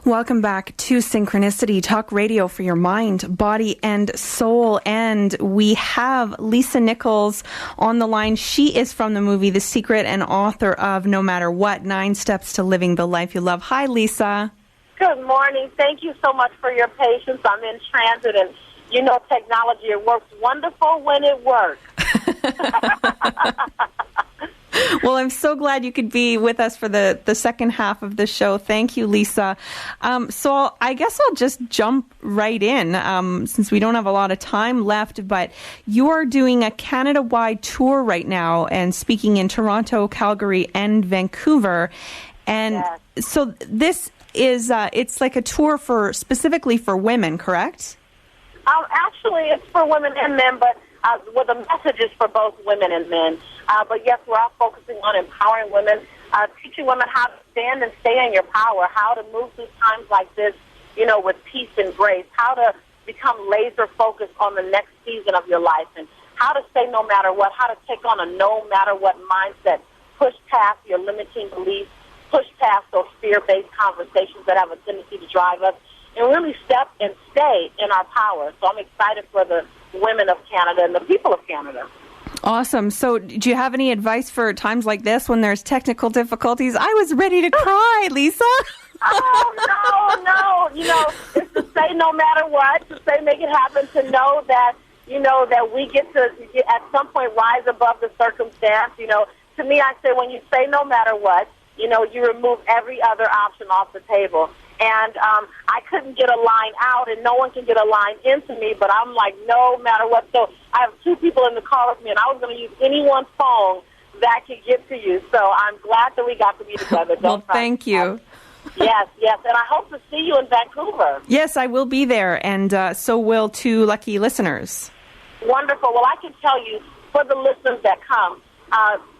Welcome back to Synchronicity, talk radio for your mind, body, and soul. And we have Lisa Nichols on the line. She is from the movie The Secret and author of No Matter What, 9 Steps to Living the Life You Love. Hi, Lisa. Good morning. Thank you so much for your patience. I'm in transit, and you know technology, it works wonderful when it works. Well, I'm so glad you could be with us for the second half of the show. Thank you, Lisa. So I guess I'll just jump right in since we don't have a lot of time left. But you are doing a Canada-wide tour right now and speaking in Toronto, Calgary, and Vancouver. And yes. So this is it's like a tour specifically for women, correct? Actually, it's for women and men, but well, the message is for both women and men. But yes, we're all focusing on empowering women, teaching women how to stand and stay in your power, how to move through times like this, you know, with peace and grace, how to become laser focused on the next season of your life, and how to say no matter what, how to take on a no matter what mindset, push past your limiting beliefs, push past those fear-based conversations that have a tendency to drive us, and really step and stay in our power. So I'm excited for the women of Canada and the people of Canada. Awesome. So do you have any advice for times like this when there's technical difficulties? I was ready to cry, Lisa. Oh, no. You know, it's to say no matter what, to say make it happen, to know that, you know, that we get to at some point rise above the circumstance. You know, to me, I say when you say no matter what, you know, you remove every other option off the table. And I couldn't get a line out, and no one can get a line into me, but I'm like, no matter what. So I have 2 people in the car with me, and I was going to use anyone's phone that could get to you. So I'm glad that we got to be together. Well, thank you. Yes, and I hope to see you in Vancouver. Yes, I will be there, and so will 2 lucky listeners. Wonderful. Well, I can tell you, for the listeners that come,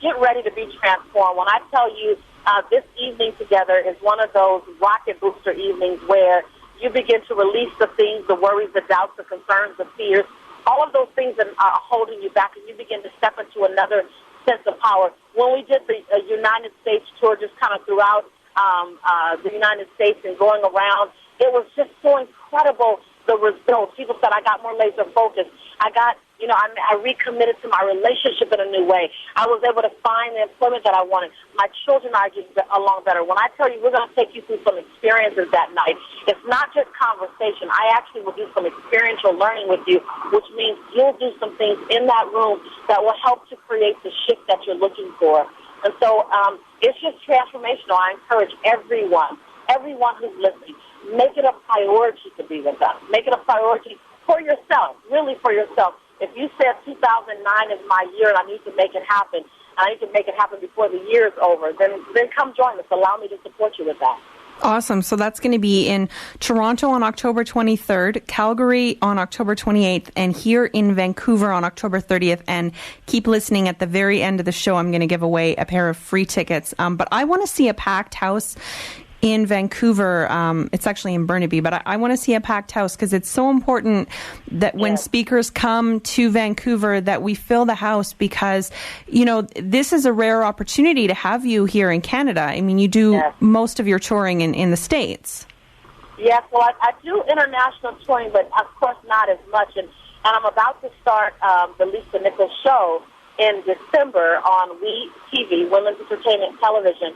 get ready to be transformed. When I tell you, this evening together is one of those rocket booster evenings where you begin to release the things, the worries, the doubts, the concerns, the fears, all of those things that are holding you back, and you begin to step into another sense of power. When we did the United States tour, just kind of throughout the United States and going around, it was just so incredible, the results. People said, I got more laser focused. I recommitted to my relationship in a new way. I was able to find the employment that I wanted. My children are getting along better. When I tell you we're going to take you through some experiences that night, it's not just conversation. I actually will do some experiential learning with you, which means you'll do some things in that room that will help to create the shift that you're looking for. And so it's just transformational. I encourage everyone who's listening, make it a priority to be with us. Make it a priority for yourself, really for yourself. If you said 2009 is my year and I need to make it happen, and I need to make it happen before the year is over, then come join us. Allow me to support you with that. Awesome. So that's going to be in Toronto on October 23rd, Calgary on October 28th, and here in Vancouver on October 30th. And keep listening. At the very end of the show, I'm going to give away a pair of free tickets. But I want to see a packed house in Vancouver. It's actually in Burnaby, but I want to see a packed house because it's so important that when speakers come to Vancouver that we fill the house, because, you know, this is a rare opportunity to have you here in Canada. I mean, you do most of your touring in the States. Yes, well, I do international touring, but of course not as much. And I'm about to start the Lisa Nichols show in December on WE Women's Entertainment Television.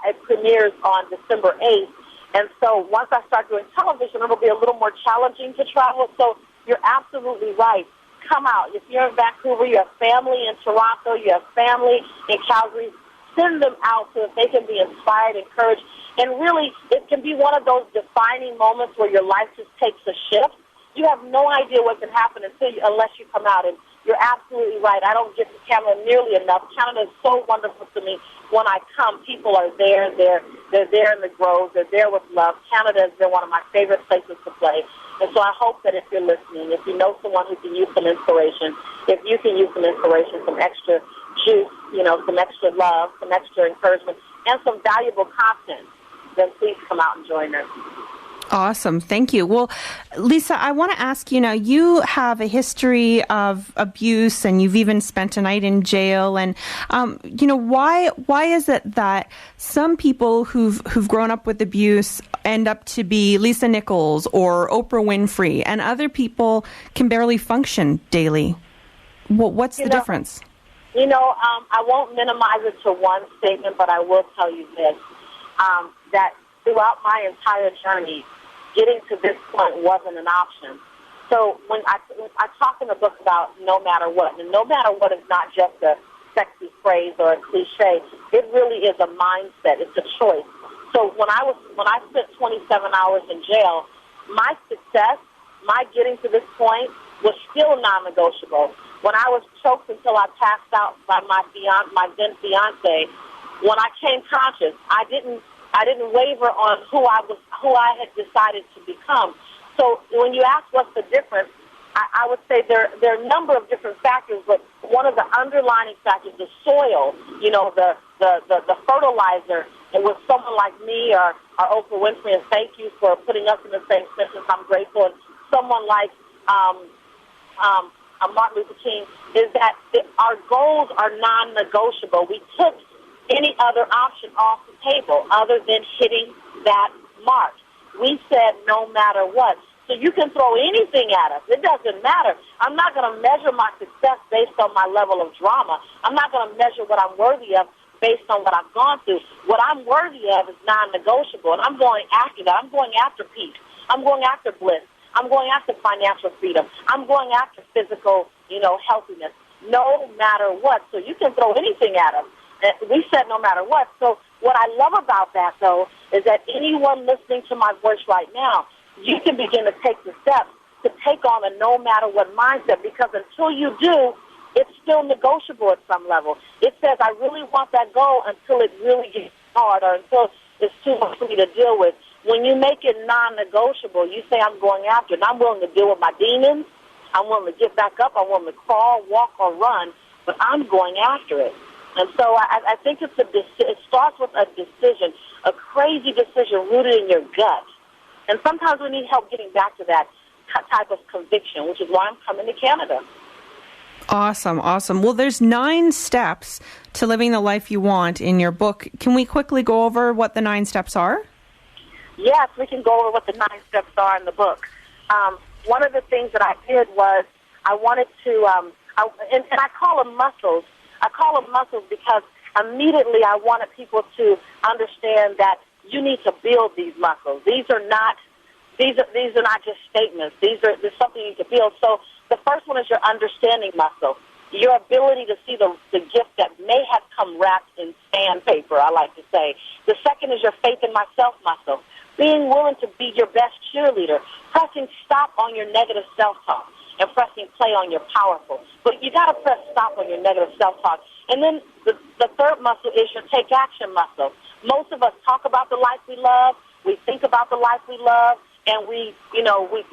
It premieres on December 8th. And so once I start doing television, it'll be a little more challenging to travel. So you're absolutely right. Come out. If you're in Vancouver, you have family in Toronto, you have family in Calgary, send them out so that they can be inspired, encouraged. And really, it can be one of those defining moments where your life just takes a shift. You have no idea what can happen unless you come out. And you're absolutely right. I don't get to Canada nearly enough. Canada is so wonderful to me. When I come, people are there. They're there in the groves. They're there with love. Canada has been one of my favorite places to play. And so I hope that if you're listening, if you know someone who can use some inspiration, if you can use some inspiration, some extra juice, some extra love, some extra encouragement, and some valuable content, then please come out and join us. Awesome. Thank you. Well, Lisa, I want to ask you now, you have a history of abuse and you've even spent a night in jail. And, why is it that some people who've grown up with abuse end up to be Lisa Nichols or Oprah Winfrey, and other people can barely function daily? What's the difference? I won't minimize it to one statement, but I will tell you this, that throughout my entire journey, getting to this point wasn't an option. So when I talk in the book about no matter what, and no matter what is not just a sexy phrase or a cliche, it really is a mindset. It's a choice. So when I spent 27 hours in jail, my success, my getting to this point was still non-negotiable. When I was choked until I passed out by my then fiance, when I came conscious, I didn't waver on who I had decided to become. So when you ask what's the difference, I would say there are a number of different factors, but one of the underlying factors, the soil, the fertilizer, and with someone like me or Oprah Winfrey, and thank you for putting us in the same sentence, I'm grateful, and someone like Martin Luther King, is that our goals are non-negotiable. We took any other option off the table other than hitting that mark. We said no matter what. So you can throw anything at us. It doesn't matter. I'm not going to measure my success based on my level of drama. I'm not going to measure what I'm worthy of based on what I've gone through. What I'm worthy of is non-negotiable, and I'm going after that. I'm going after peace. I'm going after bliss. I'm going after financial freedom. I'm going after physical, healthiness, no matter what. So you can throw anything at us. We said no matter what. So what I love about that, though, is that anyone listening to my voice right now, you can begin to take the steps to take on a no matter what mindset, because until you do, it's still negotiable at some level. It says, I really want that goal until it really gets hard or until it's too much for me to deal with. When you make it non-negotiable, you say, I'm going after it, and I'm willing to deal with my demons. I'm willing to get back up. I'm willing to crawl, walk, or run, but I'm going after it. And so I think it starts with a decision, a crazy decision rooted in your gut. And sometimes we need help getting back to that type of conviction, which is why I'm coming to Canada. Awesome. Well, there's 9 steps to living the life you want in your book. Can we quickly go over what the 9 steps are? Yes, we can go over what the 9 steps are in the book. One of the things that I did was I wanted to, and I call them muscles. I call them muscles because immediately I wanted people to understand that you need to build these muscles. These are not just statements. There's something you need to build. So the first one is your understanding muscle, your ability to see the gift that may have come wrapped in sandpaper, I like to say. The second is your faith in myself muscle, being willing to be your best cheerleader, pressing stop on your negative self-talk, and pressing play on your powerful. But you got to press stop on your negative self-talk. And then the third muscle is your take action muscle. Most of us talk about the life we love, we think about the life we love, and we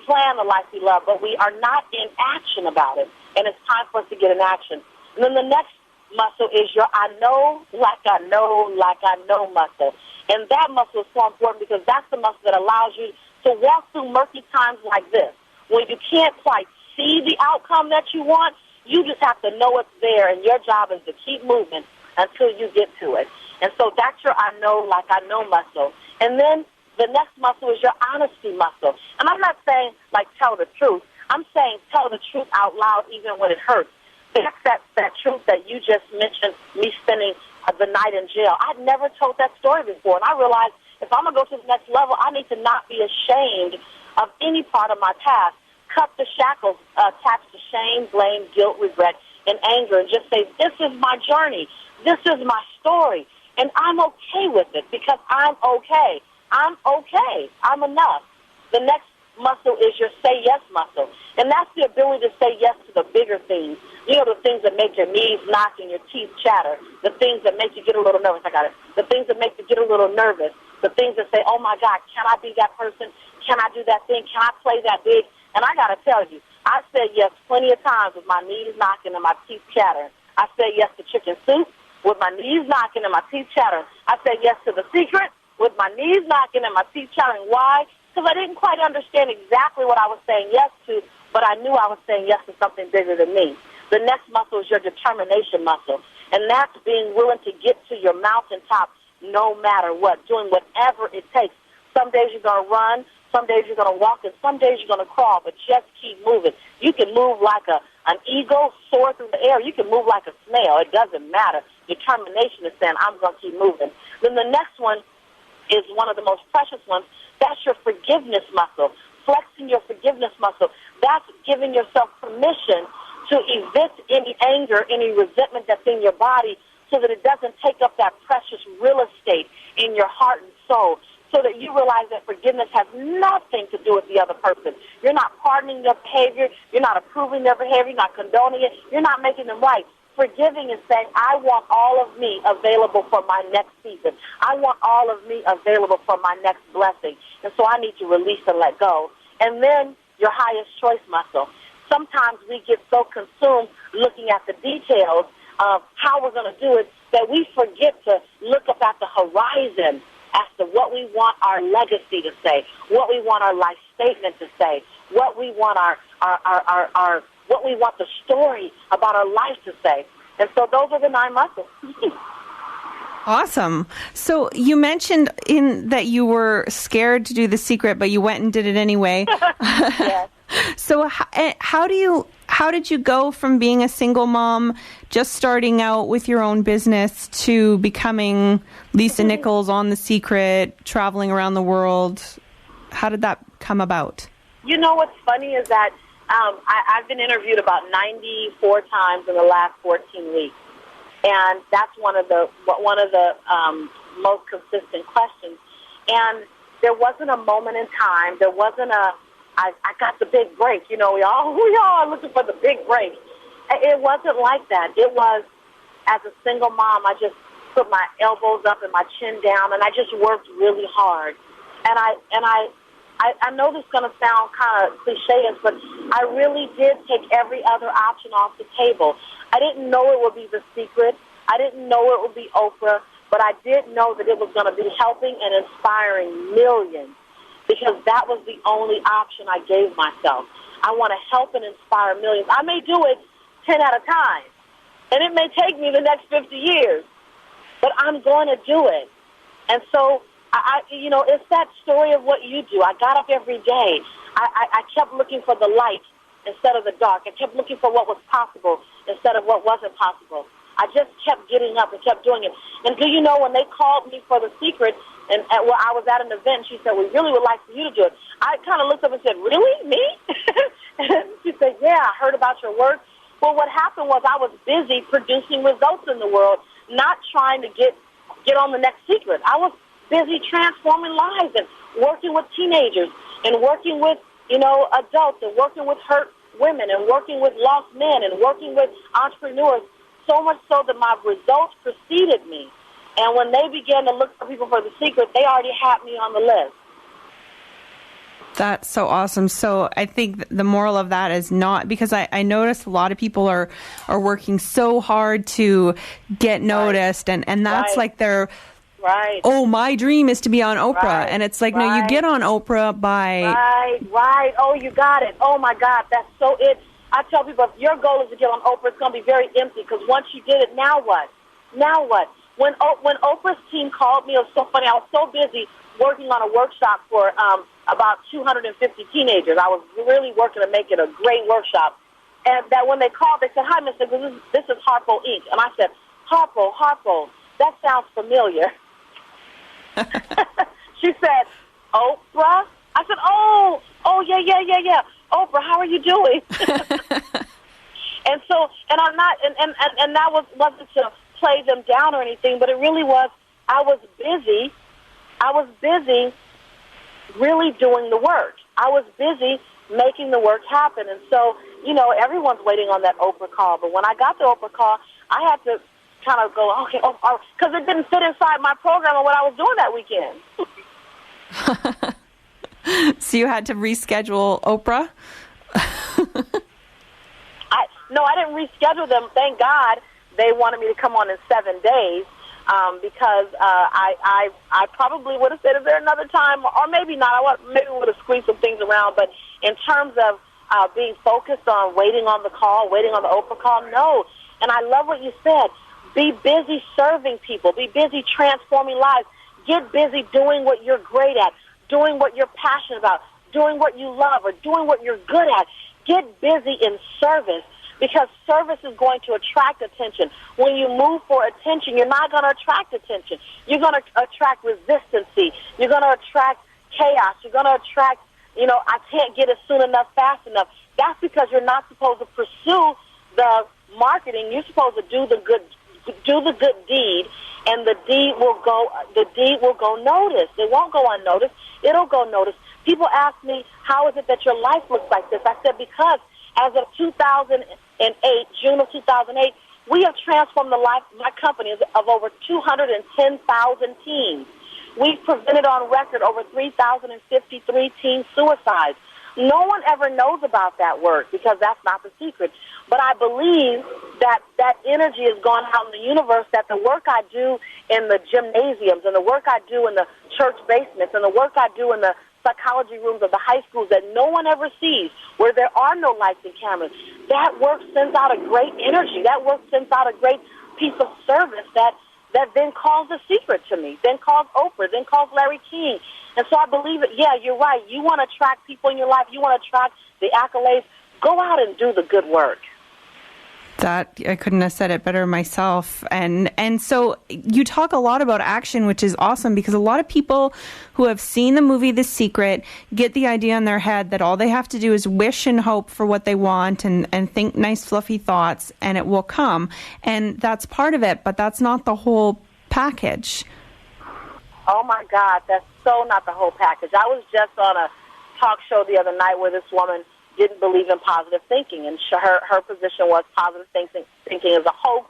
plan the life we love, but we are not in action about it. And it's time for us to get in action. And then the next muscle is your I know, like I know muscle. And that muscle is so important because that's the muscle that allows you to walk through murky times like this, when you can't quite see the outcome that you want. You just have to know it's there, and your job is to keep moving until you get to it. And so that's your I know, like I know muscle. And then the next muscle is your honesty muscle. And I'm not saying, like, tell the truth. I'm saying tell the truth out loud even when it hurts. That's that truth that you just mentioned, me spending the night in jail. I'd never told that story before, and I realized if I'm going to go to the next level, I need to not be ashamed of any part of my past. Cut the shackles attached to shame, blame, guilt, regret, and anger, and just say, this is my journey. This is my story, and I'm okay with it because I'm okay. I'm okay. I'm enough. The next muscle is your say yes muscle, and that's the ability to say yes to the bigger things. The things that make your knees knock and your teeth chatter, the things that make you get a little nervous. The things that make you get a little nervous, the things that say, oh, my God, can I be that person? Can I do that thing? Can I play that big? And I got to tell you, I said yes plenty of times with my knees knocking and my teeth chattering. I said yes to chicken soup with my knees knocking and my teeth chattering. I said yes to The Secret with my knees knocking and my teeth chattering. Why? because I didn't quite understand exactly what I was saying yes to, but I knew I was saying yes to something bigger than me. The next muscle is your determination muscle, and that's being willing to get to your mountaintop no matter what, doing whatever it takes. Some days you're going to run, some days you're going to walk, and some days you're going to crawl, but just keep moving. You can move like an eagle, soar through the air. You can move like a snail. It doesn't matter. Determination is saying, I'm going to keep moving. Then the next one is one of the most precious ones. That's your forgiveness muscle, flexing your forgiveness muscle. That's giving yourself permission to evict any anger, any resentment that's in your body so that it doesn't take up that precious real estate in your heart and soul, so that you realize that forgiveness has nothing to do with the other person. You're not pardoning their behavior. You're not approving their behavior. You're not condoning it. You're not making them right. Forgiving is saying, I want all of me available for my next season. I want all of me available for my next blessing. And so I need to release and let go. And then your highest choice muscle. Sometimes we get so consumed looking at the details of how we're going to do it that we forget to look up at the horizon as to what we want our legacy to say, what we want our life statement to say, what we want what we want the story about our life to say. And so those are the 9 muscles. Awesome. So you mentioned that you were scared to do The Secret, but you went and did it anyway. Yes. So how did you go from being a single mom, just starting out with your own business, to becoming Lisa Nichols on The Secret, traveling around the world? How did that come about? You know what's funny is that I've been interviewed about 94 times in the last 14 weeks, and that's one of the most consistent questions. And there wasn't a moment in time. There wasn't I got the big break. We all are looking for the big break. It wasn't like that. It was, as a single mom, I just put my elbows up and my chin down, and I just worked really hard. And I know this is going to sound kind of cliche, but I really did take every other option off the table. I didn't know it would be The Secret. I didn't know it would be Oprah, but I did know that it was going to be helping and inspiring millions, because that was the only option I gave myself. I want to help and inspire millions. I may do it 10 at a time, and it may take me the next 50 years, but I'm going to do it. And so, it's that story of what you do. I got up every day. I kept looking for the light instead of the dark. I kept looking for what was possible instead of what wasn't possible. I just kept getting up and kept doing it. And do you know, when they called me for The Secret, and I was at an event, she said, we really would like for you to do it. I kind of looked up and said, really? Me? And she said, yeah, I heard about your work. Well, what happened was I was busy producing results in the world, not trying to get on the next secret. I was busy transforming lives and working with teenagers and working with, adults and working with hurt women and working with lost men and working with entrepreneurs, so much so that my results preceded me. And when they began to look for people for The Secret, they already had me on the list. That's so awesome. So I think the moral of that is not, because I notice a lot of people are working so hard to get noticed, and that's like their... Right. Oh, my dream is to be on Oprah. Right. And it's like, no, you get on Oprah by... Right. Oh, you got it. Oh, my God. That's so it. I tell people, if your goal is to get on Oprah, it's going to be very empty, because once you did it, now what? Now what? When Oprah's team called me, it was so funny. I was so busy working on a workshop for about 250 teenagers. I was really working to make it a great workshop. And that when they called, they said, hi, Mr. This is Harpo Inc. And I said, Harpo, that sounds familiar. She said, Oprah? I said, oh, yeah. Oprah, how are you doing? And I'm not, and that wasn't to play them down or anything, but it really was, I was busy really doing the work. I was busy making the work happen. And so, everyone's waiting on that Oprah call. But when I got the Oprah call, I had to kind of go, okay, because it didn't fit inside my program of what I was doing that weekend. So you had to reschedule Oprah? No, I didn't reschedule them. Thank God they wanted me to come on in 7 days. because I probably would have said, is there another time? Or maybe not. Maybe would have squeezed some things around. But in terms of being focused on waiting on the call, waiting on the Oprah call, no. And I love what you said. Be busy serving people. Be busy transforming lives. Get busy doing what you're great at, doing what you're passionate about, doing what you love, or doing what you're good at. Get busy in service, because service is going to attract attention. When you move for attention, you're not going to attract attention. You're going to attract resistancy. You're going to attract chaos. You're going to attract, I can't get it soon enough, fast enough. That's because you're not supposed to pursue the marketing. You're supposed to do the good deed, and the deed will go noticed. It won't go unnoticed. It'll go noticed. People ask me, how is it that your life looks like this? I said, because as of 2008, June of 2008, we have transformed the life of my company of over 210,000 teens. We've prevented on record over 3,053 teen suicides. No one ever knows about that work because that's not the secret. But I believe that energy has gone out in the universe, that the work I do in the gymnasiums and the work I do in the church basements and the work I do in the psychology rooms of the high schools that no one ever sees, where there are no lights and cameras, that work sends out a great energy. That work sends out a great piece of service that then calls The Secret to me, then calls Oprah, then calls Larry King. And so I believe it. Yeah, you're right. You want to attract people in your life. You want to attract the accolades. Go out and do the good work. That I couldn't have said it better myself. And so you talk a lot about action, which is awesome, because a lot of people who have seen the movie The Secret get the idea in their head that all they have to do is wish and hope for what they want and think nice fluffy thoughts and it will come. And that's part of it, but that's not the whole package. Oh my God, that's so not the whole package. I was just on a talk show the other night where this woman didn't believe in positive thinking, and her position was positive thinking is a hoax,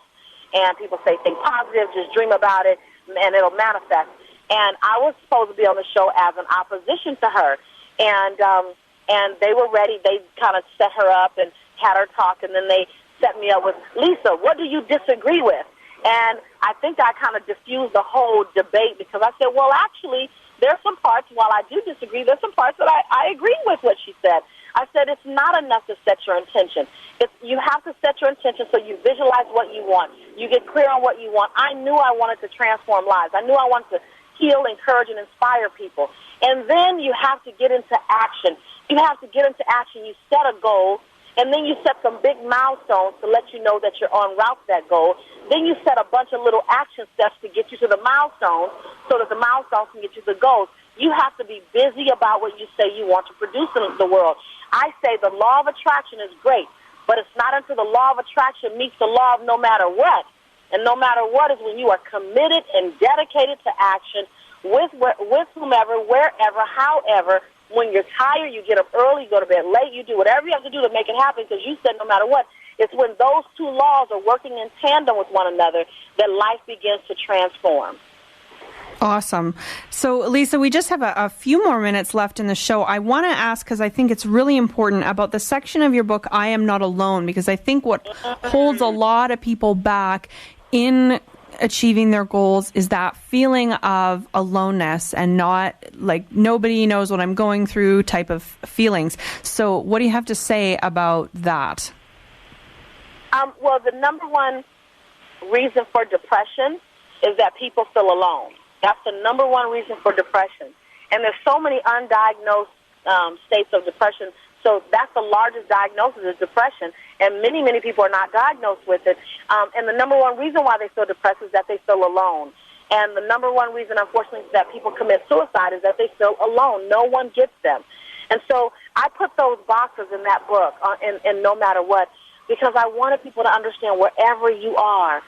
and people say think positive, just dream about it, and it'll manifest. And I was supposed to be on the show as an opposition to her, and they were ready. They kind of set her up and had her talk, and then they set me up with, Lisa, what do you disagree with? And I think I kind of diffused the whole debate because I said, well, actually, there's some parts, while I do disagree, there's some parts that I agree with what she said. I said it's not enough to set your intention. You have to set your intention so you visualize what you want. You get clear on what you want. I knew I wanted to transform lives. I knew I wanted to heal, encourage, and inspire people. And then you have to get into action. You have to get into action. You set a goal, and then you set some big milestones to let you know that you're on route to that goal. Then you set a bunch of little action steps to get you to the milestones so that the milestones can get you to the goals. You have to be busy about what you say you want to produce in the world. I say the law of attraction is great, but it's not until the law of attraction meets the law of no matter what. And no matter what is when you are committed and dedicated to action with whomever, wherever, however. When you're tired, you get up early, you go to bed late, you do whatever you have to do to make it happen because you said no matter what. It's when those two laws are working in tandem with one another that life begins to transform. Awesome. So, Lisa, we just have a few more minutes left in the show. I want to ask, because I think it's really important, about the section of your book, I Am Not Alone, because I think what holds a lot of people back in achieving their goals is that feeling of aloneness and not like nobody knows what I'm going through type of feelings. So what do you have to say about that? Well, the number one reason for depression is that people feel alone. That's the number one reason for depression. And there's so many undiagnosed states of depression. So that's the largest diagnosis is depression. And many, many people are not diagnosed with it. And the number one reason why they feel depressed is that they feel alone. And the number one reason, unfortunately, that people commit suicide is that they feel alone. No one gets them. And so I put those boxes in that book, in No Matter What, because I wanted people to understand wherever you are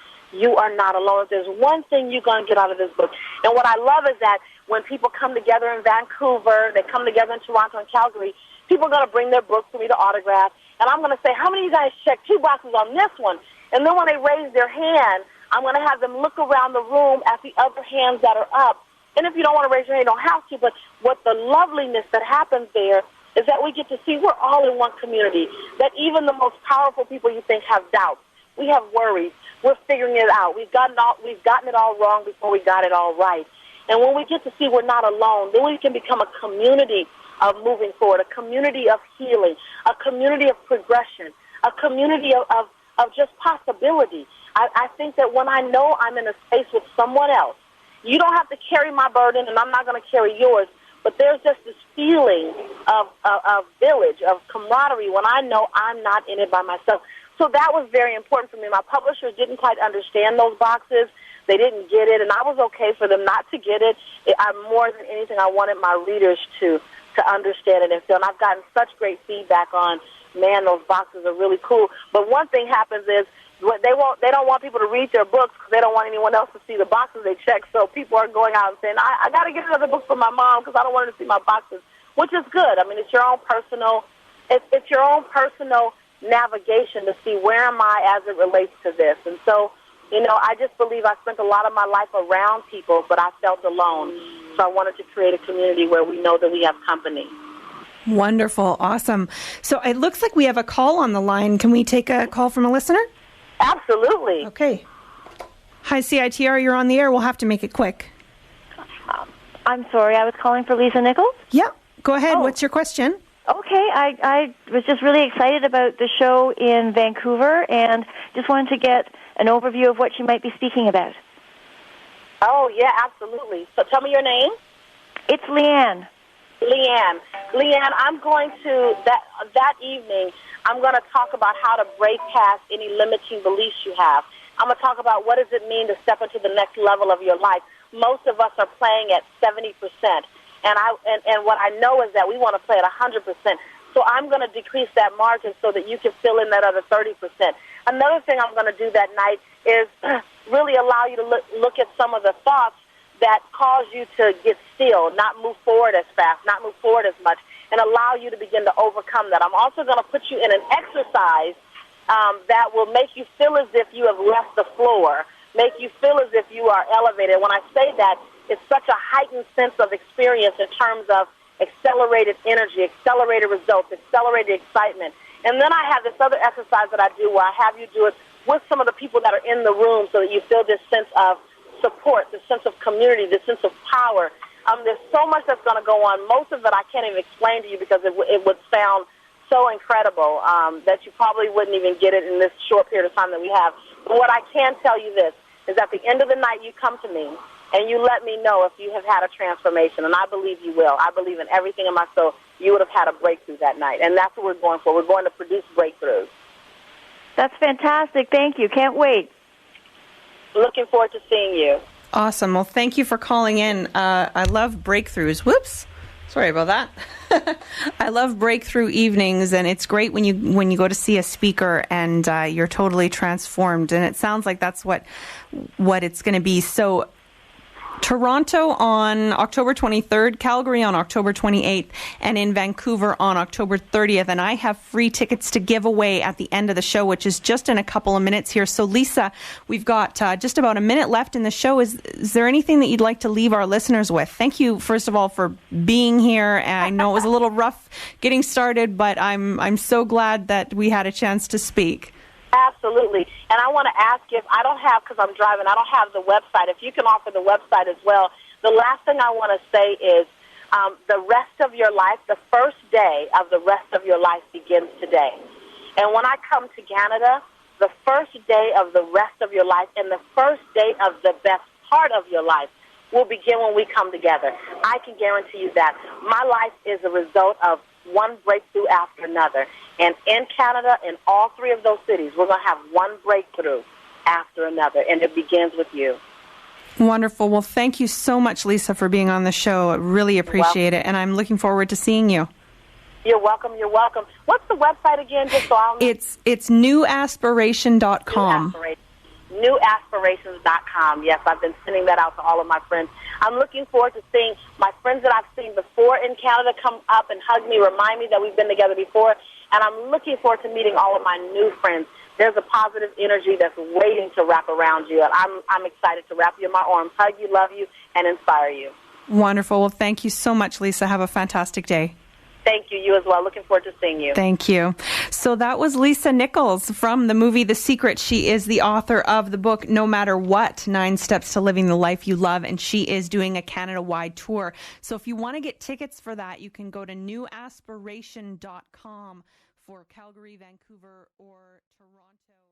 not alone. If there's one thing you're going to get out of this book. And what I love is that when people come together in Vancouver, they come together in Toronto and Calgary, people are going to bring their books for me to autograph. And I'm going to say, how many of you guys checked 2 boxes on this one? And then when they raise their hand, I'm going to have them look around the room at the other hands that are up. And if you don't want to raise your hand, you don't have to. But what the loveliness that happens there is that we get to see we're all in one community, that even the most powerful people you think have doubts. We have worries. we're figuring it out. We've gotten it all wrong before we got it all right. And when we get to see we're not alone, then we can become a community of moving forward, a community of healing, a community of progression, a community of just possibility. I think that when I know I'm in a space with someone else, you don't have to carry my burden, and I'm not going to carry yours, but there's just this feeling of village, of camaraderie when I know I'm not in it by myself. So that was very important for me. My publishers didn't quite understand those boxes. They didn't get it, and I was okay for them not to get it. More than anything, I wanted my readers to understand it and feel. And I've gotten such great feedback on, man, those boxes are really cool. But one thing happens is they don't want people to read their books because they don't want anyone else to see the boxes they check. So people are going out and saying, I got to get another book for my mom because I don't want her to see my boxes, which is good. I mean, it's your own personal navigation to see where am I as it relates to this. And so, I just believe I spent a lot of my life around people, but I felt alone. So I wanted to create a community where we know that we have company. Wonderful. Awesome. So it looks like we have a call on the line. Can we take a call from a listener? Absolutely. Okay. Hi, CITR. You're on the air. We'll have to make it quick. I'm sorry. I was calling for Lisa Nichols. Yeah. Go ahead. What's your question? Okay. I was just really excited about the show in Vancouver and just wanted to get an overview of what she might be speaking about. Oh, yeah, absolutely. So tell me your name. It's Leanne. Leanne, I'm going to, that evening, I'm going to talk about how to break past any limiting beliefs you have. I'm going to talk about what does it mean to step into the next level of your life. Most of us are playing at 70%, and what I know is that we want to play at 100%. So I'm going to decrease that margin so that you can fill in that other 30%. Another thing I'm going to do that night is really allow you to look at some of the thoughts that cause you to get still, not move forward as fast, not move forward as much, and allow you to begin to overcome that. I'm also going to put you in an exercise that will make you feel as if you have left the floor, make you feel as if you are elevated. When I say that, it's such a heightened sense of experience in terms of accelerated energy, accelerated results, accelerated excitement. And then I have this other exercise that I do where I have you do it with some of the people that are in the room so that you feel this sense of support, this sense of community, this sense of power. There's so much that's going to go on. Most of it I can't even explain to you because it would sound so incredible that you probably wouldn't even get it in this short period of time that we have. But what I can tell you this is at the end of the night you come to me and you let me know if you have had a transformation, and I believe you will. I believe in everything in my soul. You would have had a breakthrough that night, and that's what we're going for. We're going to produce breakthroughs. That's fantastic. Thank you. Can't wait. Looking forward to seeing you. Awesome. Well, thank you for calling in. I love breakthroughs. Whoops. Sorry about that. I love breakthrough evenings, and it's great when you go to see a speaker and you're totally transformed. And it sounds like that's what it's going to be. So Toronto on October 23rd, Calgary on October 28th, and in Vancouver on October 30th. And I have free tickets to give away at the end of the show, which is just in a couple of minutes here. So, Lisa, we've got just about a minute left in the show. Is there anything that you'd like to leave our listeners with? Thank you, first of all, for being here. I know it was a little rough getting started, but I'm so glad that we had a chance to speak. Absolutely. And I want to ask if I don't have, because I'm driving, I don't have the website. If you can offer the website as well. The last thing I want to say is the rest of your life, the first day of the rest of your life begins today. And when I come to Canada, the first day of the rest of your life and the first day of the best part of your life will begin when we come together. I can guarantee you that. My life is a result of one breakthrough after another. And in Canada, in all three of those cities, we're going to have one breakthrough after another, and it begins with you. Wonderful. Well, thank you so much, Lisa, for being on the show. I really appreciate it, and I'm looking forward to seeing you. You're welcome. You're welcome. What's the website again? Just so I'll know. It's newaspiration.com. Newaspirations.com. Yes, I've been sending that out to all of my friends. I'm looking forward to seeing my friends that I've seen before in Canada come up and hug me, remind me that we've been together before, and I'm looking forward to meeting all of my new friends. There's a positive energy that's waiting to wrap around you, and I'm excited to wrap you in my arms, hug you, love you, and inspire you. Wonderful. Well, thank you so much, Lisa. Have a fantastic day. Thank you. You as well. Looking forward to seeing you. Thank you. So that was Lisa Nichols from the movie The Secret. She is the author of the book No Matter What, 9 Steps to Living the Life You Love, and she is doing a Canada-wide tour. So if you want to get tickets for that, you can go to newaspiration.com for Calgary, Vancouver, or Toronto.